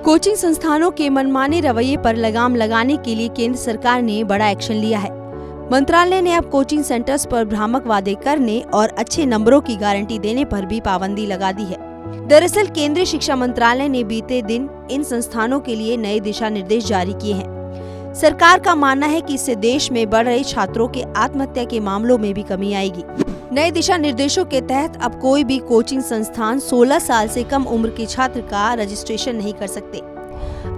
Coaching संस्थानों के मनमाने रवैये पर लगाम लगाने के लिए केंद्र सरकार ने बड़ा एक्शन लिया है। मंत्रालय ने अब कोचिंग सेंटर्स पर भ्रामक वादे करने और अच्छे नंबरों की गारंटी देने पर भी पाबंदी लगा दी है। दरअसल केंद्रीय शिक्षा मंत्रालय ने बीते दिन इन संस्थानों के लिए नए दिशा निर्देश जारी किए हैं। सरकार का मानना है कि इससे देश में बढ़ रहे छात्रों के आत्महत्या के मामलों में भी कमी आएगी। नए दिशा निर्देशों के तहत अब कोई भी कोचिंग संस्थान 16 साल से कम उम्र के छात्र का रजिस्ट्रेशन नहीं कर सकते।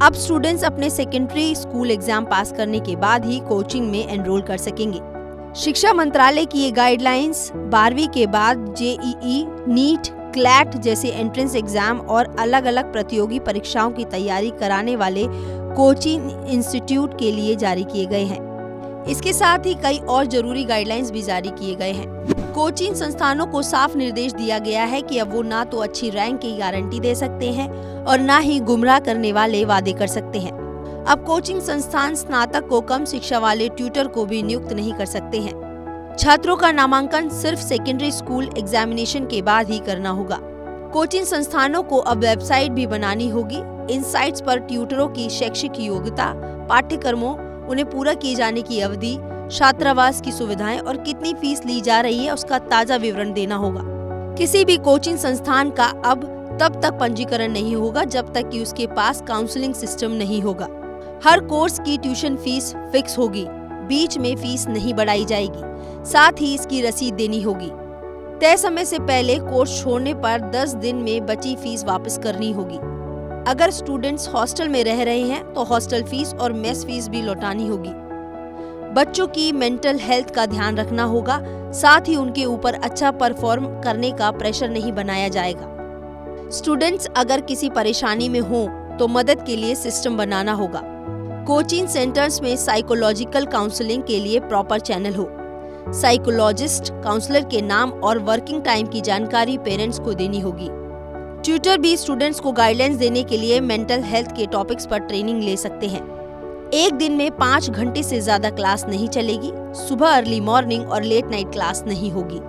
अब स्टूडेंट्स अपने सेकेंडरी स्कूल एग्जाम पास करने के बाद ही कोचिंग में एनरोल कर सकेंगे। शिक्षा मंत्रालय की ये गाइडलाइंस 12वीं के बाद जेईई, नीट, क्लैट जैसे एंट्रेंस एग्जाम और अलग अलग प्रतियोगी परीक्षाओं की तैयारी कराने वाले कोचिंग इंस्टीट्यूट के लिए जारी किए गए हैं। इसके साथ ही कई और जरूरी गाइडलाइंस भी जारी किए गए हैं। कोचिंग संस्थानों को साफ निर्देश दिया गया है कि अब वो ना तो अच्छी रैंक की गारंटी दे सकते हैं और ना ही गुमराह करने वाले वादे कर सकते हैं। अब कोचिंग संस्थान स्नातक को कम शिक्षा वाले ट्यूटर को भी नियुक्त नहीं कर सकते हैं। छात्रों का नामांकन सिर्फ सेकेंडरी स्कूल एग्जामिनेशन के बाद ही करना होगा। कोचिंग संस्थानों को अब वेबसाइट भी बनानी होगी। इन साइट्स पर ट्यूटरों की शैक्षिक योग्यता, पाठ्यक्रमों, उन्हें पूरा किए जाने की अवधि, छात्रावास की सुविधाएं और कितनी फीस ली जा रही है उसका ताजा विवरण देना होगा। किसी भी कोचिंग संस्थान का अब तब तक पंजीकरण नहीं होगा जब तक कि उसके पास काउंसलिंग सिस्टम नहीं होगा। हर कोर्स की ट्यूशन फीस फिक्स होगी, बीच में फीस नहीं बढ़ाई जाएगी। साथ ही इसकी रसीद देनी होगी। तय समय से पहले कोर्स छोड़ने पर 10 दिन में बची फीस वापस करनी होगी। अगर स्टूडेंट्स हॉस्टल में रह रहे हैं तो हॉस्टल फीस और मेस फीस भी लौटानी होगी। बच्चों की मेंटल हेल्थ का ध्यान रखना होगा। साथ ही उनके ऊपर अच्छा परफॉर्म करने का प्रेशर नहीं बनाया जाएगा। स्टूडेंट्स अगर किसी परेशानी में हो तो मदद के लिए सिस्टम बनाना होगा। कोचिंग सेंटर्स में साइकोलॉजिकल काउंसलिंग के लिए प्रॉपर चैनल हो। साइकोलॉजिस्ट, काउंसलर के नाम और वर्किंग टाइम की जानकारी पेरेंट्स को देनी होगी। ट्यूटर भी स्टूडेंट्स को गाइडलाइंस देने के लिए मेंटल हेल्थ के टॉपिक्स पर ट्रेनिंग ले सकते हैं। एक दिन में 5 घंटे से ज्यादा क्लास नहीं चलेगी। सुबह अर्ली मॉर्निंग और लेट नाइट क्लास नहीं होगी।